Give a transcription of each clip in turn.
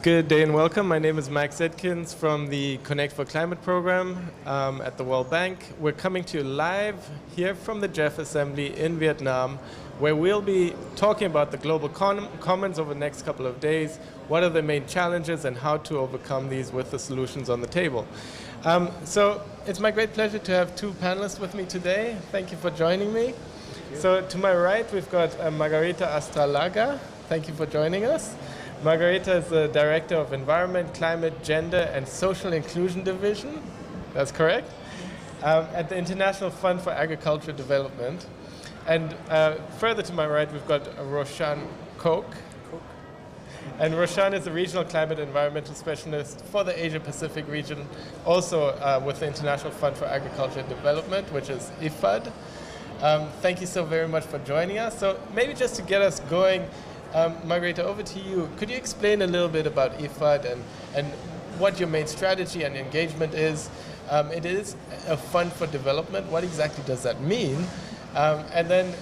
Good day and welcome. My name is Max Edkins from the Connect for Climate program at the World Bank. We're coming to you live here from the GEF Assembly in Vietnam, where we'll be talking about the global commons over the next couple of days, what are the main challenges and how to overcome these with the solutions on the table. So it's my great pleasure to have two panelists with me today. Thank you for joining me. So to my right, we've got Margarita Astra laga. Thank you for joining us. Margarita is the Director of Environment, Climate, Gender and Social Inclusion Division. That's correct. At the International Fund for Agricultural Development. And further to my right, we've got Roshan Cooke. And Roshan is the Regional Climate Environmental Specialist for the Asia-Pacific region, also with the International Fund for Agricultural Development, which is IFAD. Thank you so very much for joining us. So maybe just to get us going, Margarita, over to you. Could you explain a little bit about IFAD and what your main strategy and engagement is? It is a fund for development. What exactly does that mean? And then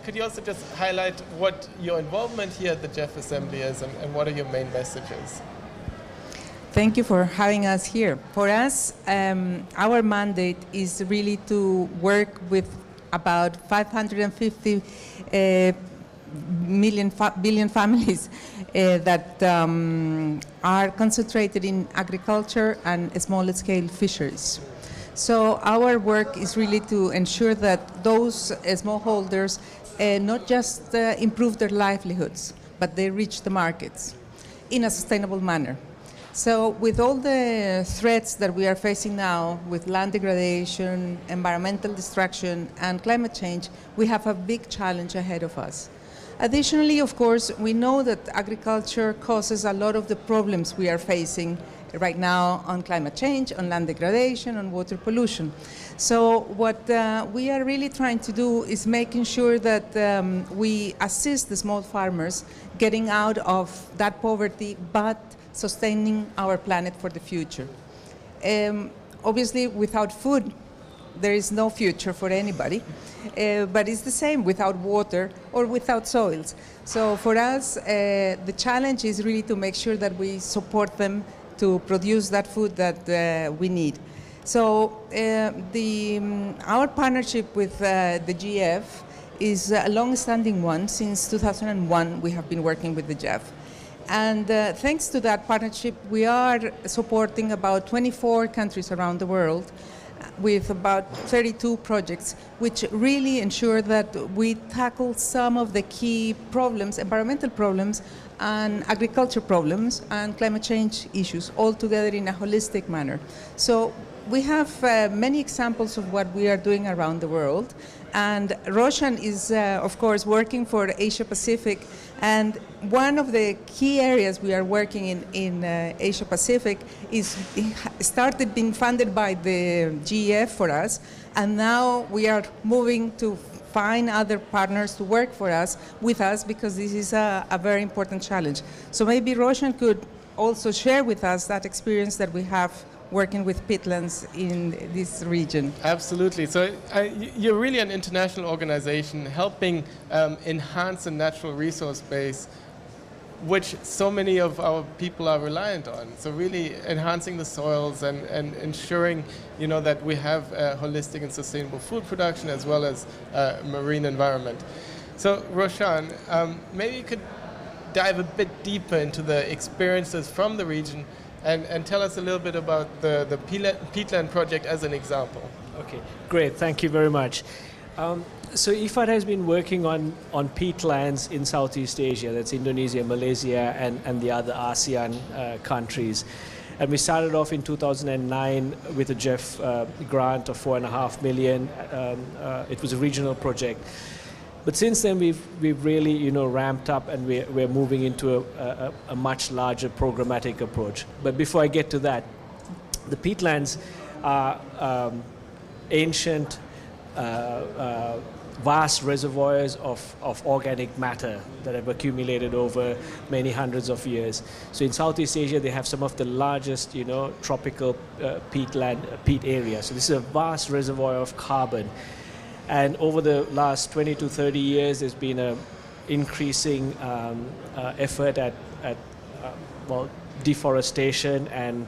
could you also just highlight what your involvement here at the GEF Assembly is and what are your main messages? Thank you for having us here. For us, our mandate is really to work with about 550 billion families that are concentrated in agriculture and small-scale fisheries. So our work is really to ensure that those smallholders not just improve their livelihoods, but they reach the markets in a sustainable manner. So with all the threats that we are facing now with land degradation, environmental destruction, and climate change, we have a big challenge ahead of us. Additionally, of course, we know that agriculture causes a lot of the problems we are facing right now on climate change, on land degradation, on water pollution. So what we are really trying to do is making sure that we assist the small farmers getting out of that poverty, but sustaining our planet for the future. Obviously, without food, there is no future for anybody, but it's the same without water or without soils. So for us, the challenge is really to make sure that we support them to produce that food that we need. So our partnership with the GEF is a long-standing one. Since 2001, we have been working with the GEF. And thanks to that partnership, we are supporting about 24 countries around the world with about 32 projects, which really ensure that we tackle some of the key problems, environmental problems, and agriculture problems, and climate change issues, all together in a holistic manner. So we have many examples of what we are doing around the world. And Roshan is, of course, working for Asia Pacific. And one of the key areas we are working in Asia Pacific is started being funded by the GEF for us. And now we are moving to find other partners to work with us, because this is a very important challenge. So maybe Roshan could also share with us that experience that we have working with peatlands in this region. Absolutely. So you're really an international organization helping enhance the natural resource base, which so many of our people are reliant on. So really enhancing the soils and ensuring, that we have a holistic and sustainable food production as well as marine environment. So Roshan, maybe you could dive a bit deeper into the experiences from the region and tell us a little bit about the peatland project as an example. Okay, great. Thank you very much. So IFAD has been working on peatlands in Southeast Asia. That's Indonesia, Malaysia, and the other ASEAN countries. And we started off in 2009 with a GEF grant of $4.5 million. It was a regional project. But since then, we've really, ramped up, and we're moving into a much larger programmatic approach. But before I get to that, the peatlands are ancient, vast reservoirs of organic matter that have accumulated over many hundreds of years. So in Southeast Asia, they have some of the largest, tropical peat areas. So this is a vast reservoir of carbon. And over the last 20 to 30 years, there's been an increasing effort at deforestation and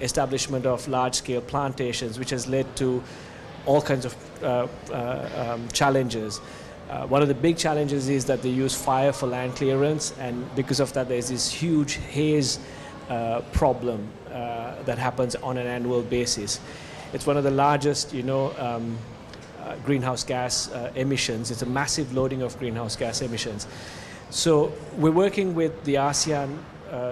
establishment of large-scale plantations, which has led to all kinds of challenges. One of the big challenges is that they use fire for land clearance, and because of that there's this huge haze problem that happens on an annual basis. It's one of the largest, greenhouse gas emissions. It's a massive loading of greenhouse gas emissions. So we're working with the ASEAN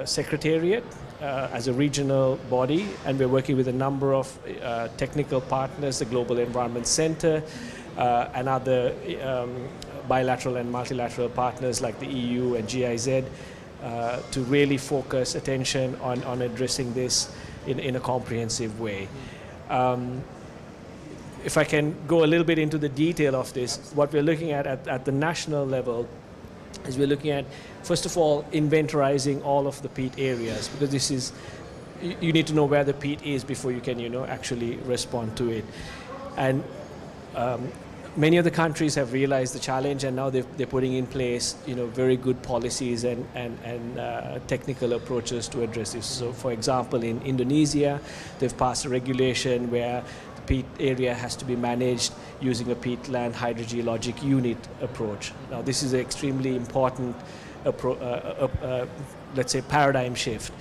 Secretariat as a regional body, and we're working with a number of technical partners, the Global Environment Center, and other bilateral and multilateral partners like the EU and GIZ to really focus attention on addressing this in a comprehensive way. If I can go a little bit into the detail of this, what we're looking at the national level is we're looking at, first of all, inventorizing all of the peat areas, because this is, you need to know where the peat is before you can, actually respond to it. And many of the countries have realized the challenge, and now they're putting in place, very good policies and technical approaches to address this. So, for example, in Indonesia, they've passed a regulation where the peat area has to be managed using a peatland hydrogeologic unit approach. Now, this is an extremely important, let's say, paradigm shift.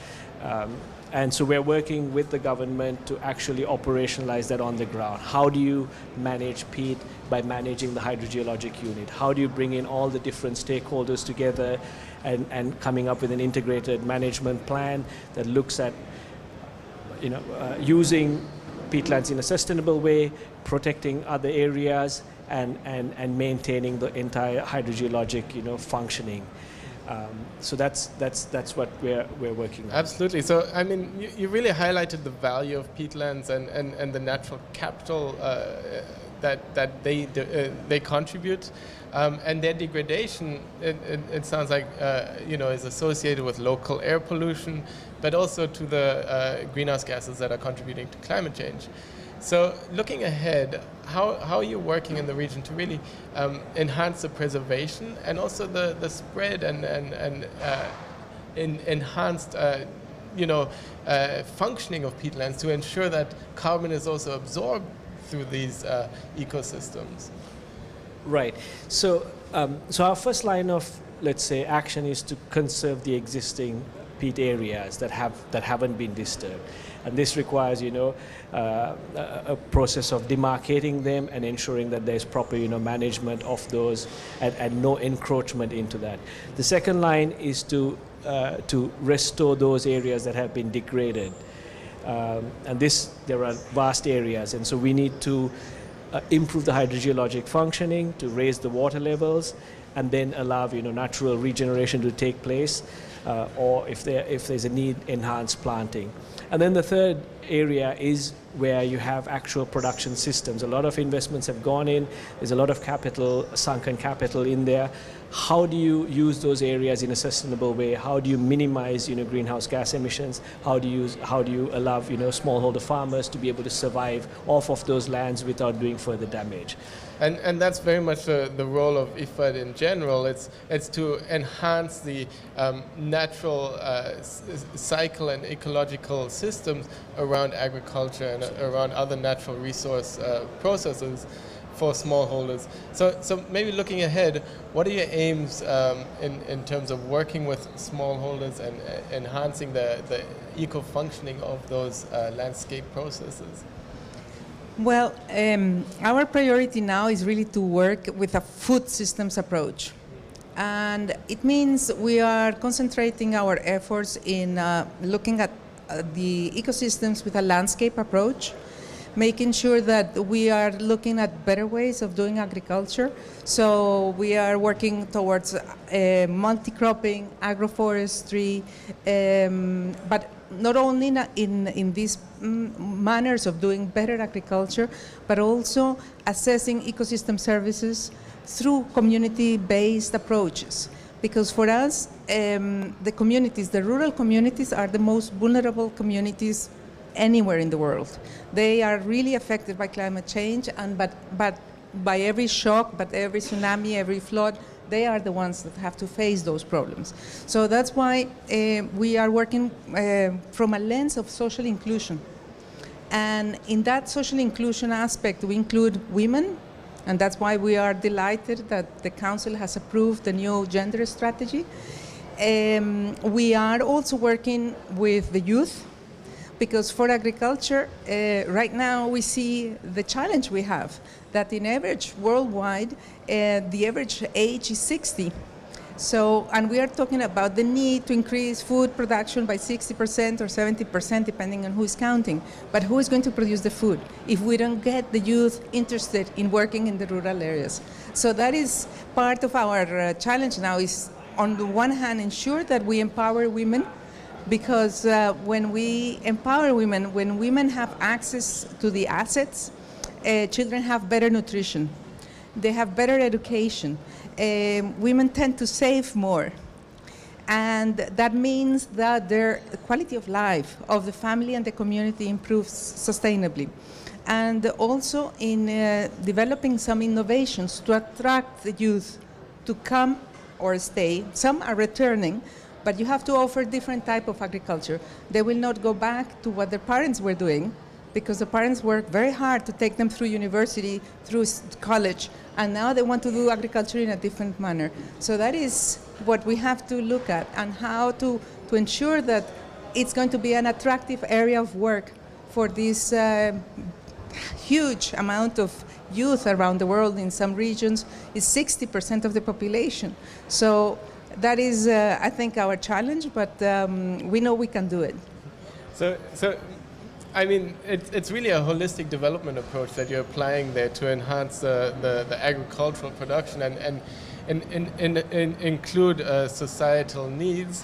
And so we're working with the government to actually operationalize that on the ground. How do you manage peat by managing the hydrogeologic unit? How do you bring in all the different stakeholders together and coming up with an integrated management plan that looks at using peatlands in a sustainable way, protecting other areas, and maintaining the entire hydrogeologic functioning. So that's what we're working on. Absolutely. So I mean, you really highlighted the value of peatlands and the natural capital that they contribute, and their degradation. It sounds like is associated with local air pollution, but also to the greenhouse gases that are contributing to climate change. So looking ahead, how are you working in the region to really enhance the preservation and also the spread and enhanced functioning of peatlands to ensure that carbon is also absorbed through these ecosystems? Right. So our first line of, let's say, action is to conserve the existing peat areas that haven't been disturbed. And this requires, a process of demarcating them and ensuring that there's proper, management of those and no encroachment into that. The second line is to restore those areas that have been degraded. And there are vast areas, and so we need to improve the hydrogeologic functioning, to raise the water levels, and then allow, natural regeneration to take place, or if there's a need, enhanced planting. And then the third area is where you have actual production systems. A lot of investments have gone in. There's a lot of capital, sunken capital in there. How do you use those areas in a sustainable way? How do you minimize, greenhouse gas emissions? How do you allow, smallholder farmers to be able to survive off of those lands without doing further damage? And that's very much the role of IFAD in general. It's to enhance the natural cycle and ecological systems around agriculture and around other natural resource processes for smallholders. So maybe looking ahead, what are your aims in terms of working with smallholders and enhancing the eco-functioning of those landscape processes? Well, our priority now is really to work with a food systems approach. And it means we are concentrating our efforts in looking at the ecosystems with a landscape approach, making sure that we are looking at better ways of doing agriculture. So we are working towards multi-cropping, agroforestry, but not only in these manners of doing better agriculture, but also assessing ecosystem services through community-based approaches. Because for us, the rural communities are the most vulnerable communities anywhere in the world. They are really affected by climate change, but by every shock, but every tsunami, every flood, They are the ones that have to face those problems. So that's why we are working from a lens of social inclusion. And in that social inclusion aspect, we include women, and that's why we are delighted that the Council has approved the new gender strategy. We are also working with the youth, because for agriculture, right now we see the challenge we have, that in average worldwide, the average age is 60. So, and we are talking about the need to increase food production by 60% or 70%, depending on who is counting. But who is going to produce the food if we don't get the youth interested in working in the rural areas? So that is part of our challenge now, is on the one hand, ensure that we empower women, because when we empower women, when women have access to the assets, children have better nutrition, they have better education, women tend to save more, and that means that their quality of life of the family and the community improves sustainably. And also in developing some innovations to attract the youth to come or stay. Some are returning, but you have to offer different type of agriculture. They will not go back to what their parents were doing, because the parents worked very hard to take them through university, through college, and now they want to do agriculture in a different manner. So that is what we have to look at, and how to ensure that it's going to be an attractive area of work for this huge amount of youth around the world. In some regions, is 60% of the population. So that is, I think, our challenge, but we know we can do it. So I mean, it's really a holistic development approach that you're applying there to enhance the agricultural production and include societal needs.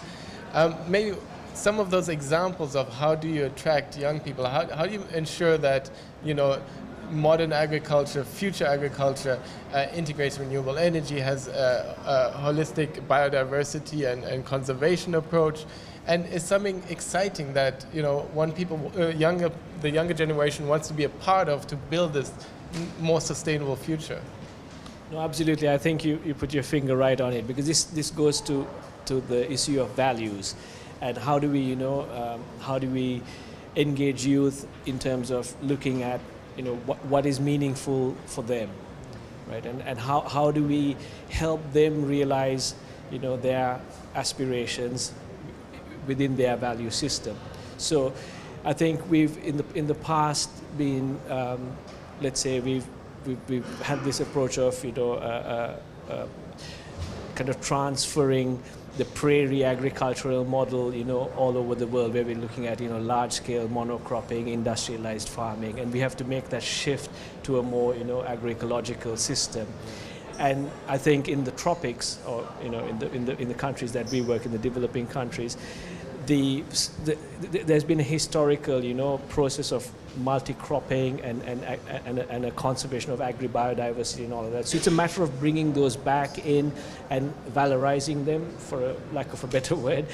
Maybe some of those examples of how do you attract young people? How do you ensure that, you know, modern agriculture, future agriculture, integrates renewable energy, has a holistic biodiversity and conservation approach, and is something exciting that, you know, the younger generation wants to be a part of, to build this more sustainable future? No, absolutely. I think you put your finger right on it, because this goes to the issue of values, and how do we, how do we engage youth in terms of looking at, what is meaningful for them, right? And how do we help them realize, their aspirations within their value system. So I think we've in the past been, let's say we've had this approach of, kind of transferring the prairie agricultural model, all over the world, where we're looking at, large-scale monocropping, industrialized farming, and we have to make that shift to a more, agroecological system. And I think in the tropics, or in the countries that we work in, the developing countries, there's been a historical, process of multi-cropping and a conservation of agri-biodiversity and all of that. So it's a matter of bringing those back in and valorizing them, for lack of a better word,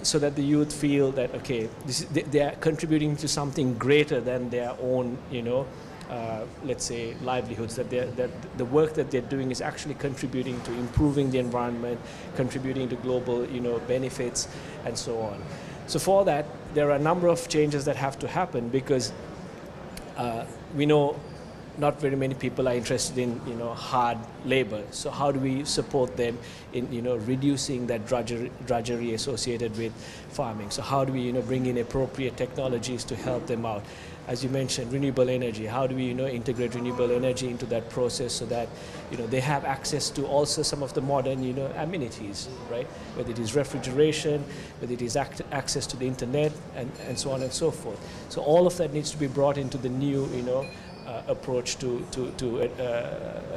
so that the youth feel that, okay, they are contributing to something greater than their own, let's say, livelihoods, that the work that they're doing is actually contributing to improving the environment, contributing to global, benefits, and so on. So for that, there are a number of changes that have to happen, because we know not very many people are interested in, hard labor. So how do we support them in, reducing that drudgery associated with farming? So how do we, bring in appropriate technologies to help them out? As you mentioned, renewable energy. How do we, integrate renewable energy into that process, so that, they have access to also some of the modern, amenities, right? Whether it is refrigeration, whether it is access to the internet, and so on and so forth. So all of that needs to be brought into the new, approach to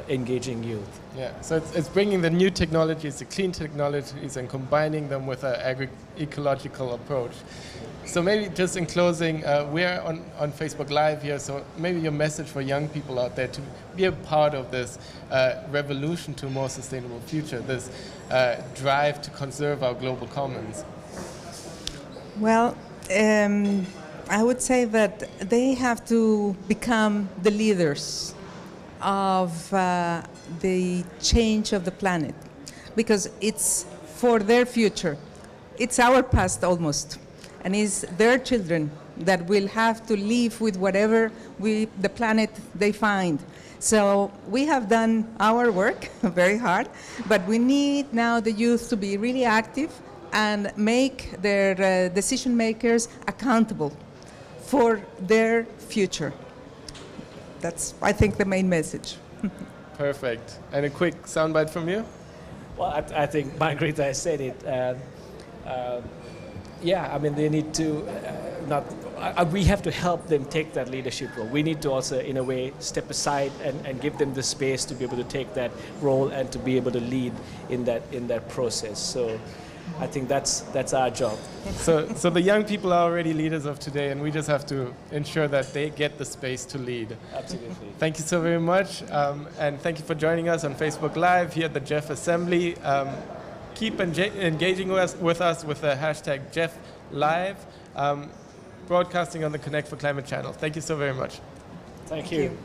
engaging youth. Yeah, so it's bringing the new technologies, the clean technologies, and combining them with an agri-ecological approach. So maybe just in closing, we're on Facebook Live here, so maybe your message for young people out there to be a part of this revolution to a more sustainable future, this drive to conserve our global commons. Well, I would say that they have to become the leaders of the change of the planet, because it's for their future. It's our past almost, and it's their children that will have to live with whatever the planet they find. So we have done our work very hard, but we need now the youth to be really active and make their decision makers accountable for their future. That's, I think, the main message. Perfect. And a quick soundbite from you? Well, I think Margarita has said it. Yeah, I mean, they need to we have to help them take that leadership role. We need to also, in a way, step aside and give them the space to be able to take that role and to be able to lead in that process. So I think that's our job. So the young people are already leaders of today, and we just have to ensure that they get the space to lead. Absolutely. Thank you so very much, and thank you for joining us on Facebook Live here at the GEF Assembly. Keep engaging with us with the hashtag GEF Live, broadcasting on the Connect for Climate channel. Thank you so very much. Thank you.